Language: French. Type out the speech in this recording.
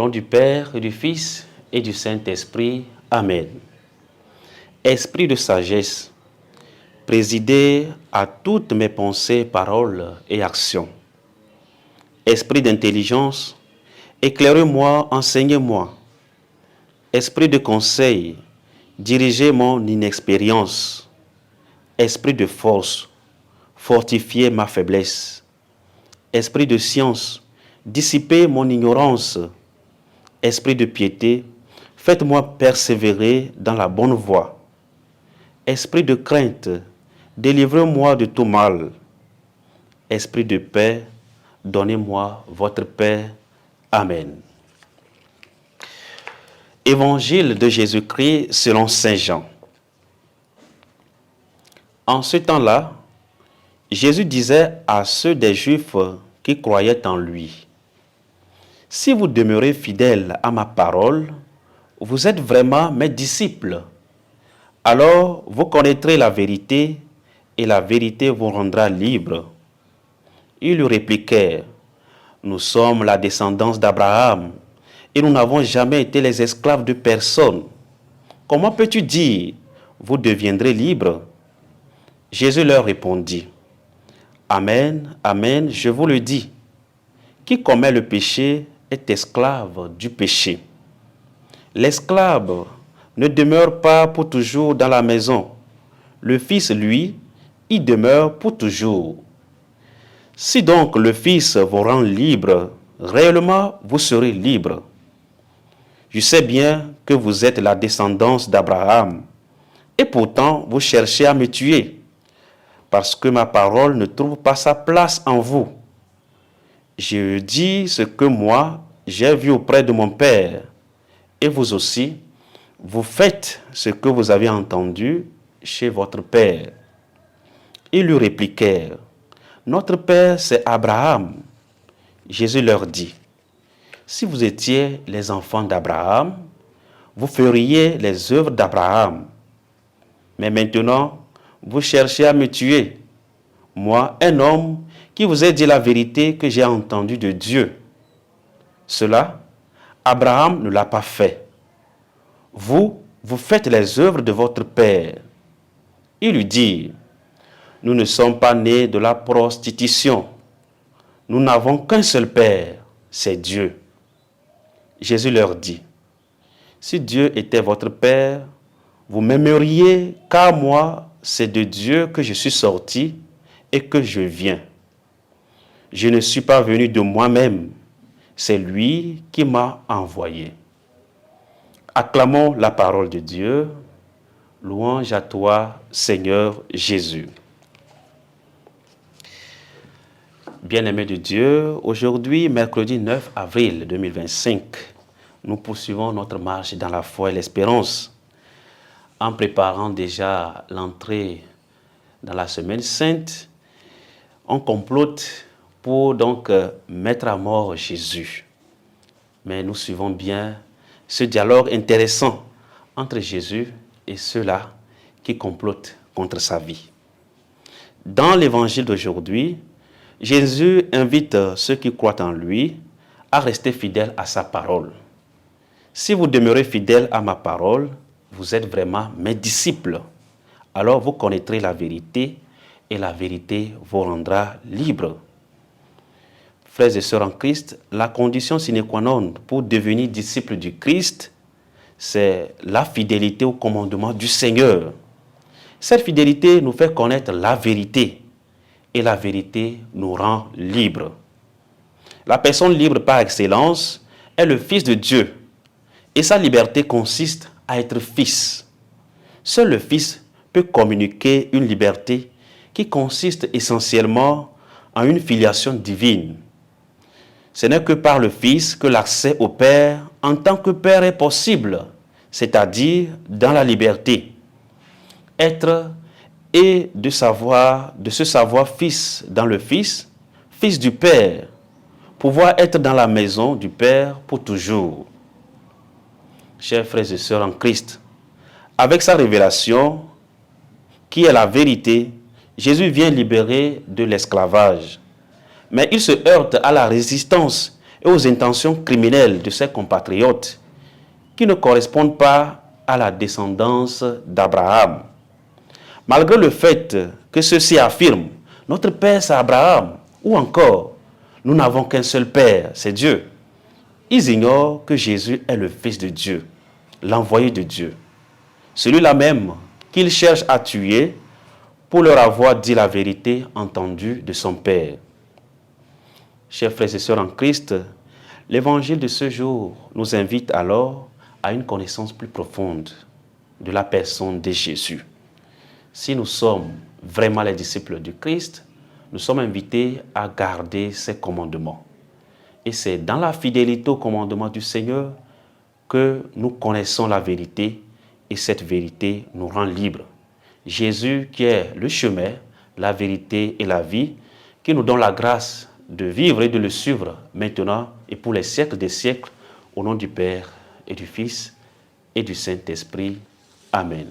nom du Père, et du Fils, et du Saint-Esprit. Amen. Esprit de sagesse, présidez à toutes mes pensées, paroles et actions. Esprit d'intelligence, éclairez-moi, enseignez-moi. Esprit de conseil, dirigez mon inexpérience. Esprit de force, fortifiez ma faiblesse. Esprit de science, dissipez mon ignorance. Esprit de piété, faites-moi persévérer dans la bonne voie. Esprit de crainte, délivrez-moi de tout mal. Esprit de paix, donnez-moi votre paix. Amen. Évangile de Jésus-Christ selon Saint Jean. En ce temps-là, Jésus disait à ceux des Juifs qui croyaient en lui, « Si vous demeurez fidèles à ma parole, vous êtes vraiment mes disciples. Alors vous connaîtrez la vérité, et la vérité vous rendra libres. » Ils lui répliquèrent, « Nous sommes la descendance d'Abraham, et nous n'avons jamais été les esclaves de personne. Comment peux-tu dire, vous deviendrez libres ?» Jésus leur répondit, « Amen, amen, je vous le dis, qui commet le péché est esclave du péché. L'esclave ne demeure pas pour toujours dans la maison. Le Fils, lui, y demeure pour toujours. Si donc le Fils vous rend libre, réellement vous serez libre. Je sais bien que vous êtes la descendance d'Abraham, et pourtant vous cherchez à me tuer, parce que ma parole ne trouve pas sa place en vous. Je dis ce que moi, j'ai vu auprès de mon Père, et vous aussi, vous faites ce que vous avez entendu chez votre Père. » Ils lui répliquèrent, « Notre Père, c'est Abraham. » Jésus leur dit, « Si vous étiez les enfants d'Abraham, vous feriez les œuvres d'Abraham. Mais maintenant, vous cherchez à me tuer, moi, un homme qui vous ai dit la vérité que j'ai entendue de Dieu. Cela, Abraham ne l'a pas fait. Vous, vous faites les œuvres de votre père. » Ils lui dirent, « Nous ne sommes pas nés de la prostitution. Nous n'avons qu'un seul Père, c'est Dieu. » Jésus leur dit, « Si Dieu était votre Père, vous m'aimeriez, car moi, c'est de Dieu que je suis sorti et que je viens. Je ne suis pas venu de moi-même, c'est lui qui m'a envoyé. » Acclamons la parole de Dieu. Louange à toi, Seigneur Jésus. Bien-aimés de Dieu, aujourd'hui, mercredi 9 avril 2025, nous poursuivons notre marche dans la foi et l'espérance en préparant déjà l'entrée dans la semaine sainte. On complote pour donc mettre à mort Jésus. Mais nous suivons bien ce dialogue intéressant entre Jésus et ceux-là qui complotent contre sa vie. Dans l'évangile d'aujourd'hui, Jésus invite ceux qui croient en lui à rester fidèles à sa parole. Si vous demeurez fidèles à ma parole, vous êtes vraiment mes disciples. Alors vous connaîtrez la vérité et la vérité vous rendra libres. Frères et sœurs en Christ, la condition sine qua non pour devenir disciple du Christ, c'est la fidélité au commandement du Seigneur. Cette fidélité nous fait connaître la vérité et la vérité nous rend libres. La personne libre par excellence est le Fils de Dieu et sa liberté consiste à être fils. Seul le Fils peut communiquer une liberté qui consiste essentiellement en une filiation divine. Ce n'est que par le Fils que l'accès au Père en tant que Père est possible, c'est-à-dire dans la liberté. Être et de se savoir fils dans le Fils, fils du Père, pouvoir être dans la maison du Père pour toujours. Chers frères et sœurs en Christ, avec sa révélation, qui est la vérité, Jésus vient libérer de l'esclavage. Mais il se heurte à la résistance et aux intentions criminelles de ses compatriotes qui ne correspondent pas à la descendance d'Abraham. Malgré le fait que ceux-ci affirment « Notre Père, c'est Abraham » ou encore « Nous n'avons qu'un seul Père, c'est Dieu », ils ignorent que Jésus est le Fils de Dieu, l'envoyé de Dieu, celui-là même qu'ils cherchent à tuer pour leur avoir dit la vérité entendue de son Père. Chers frères et sœurs en Christ, l'évangile de ce jour nous invite alors à une connaissance plus profonde de la personne de Jésus. Si nous sommes vraiment les disciples du Christ, nous sommes invités à garder ses commandements. Et c'est dans la fidélité aux commandements du Seigneur que nous connaissons la vérité et cette vérité nous rend libres. Jésus qui est le chemin, la vérité et la vie, qui nous donne la grâce de vivre et de le suivre maintenant et pour les siècles des siècles, au nom du Père et du Fils et du Saint-Esprit. Amen.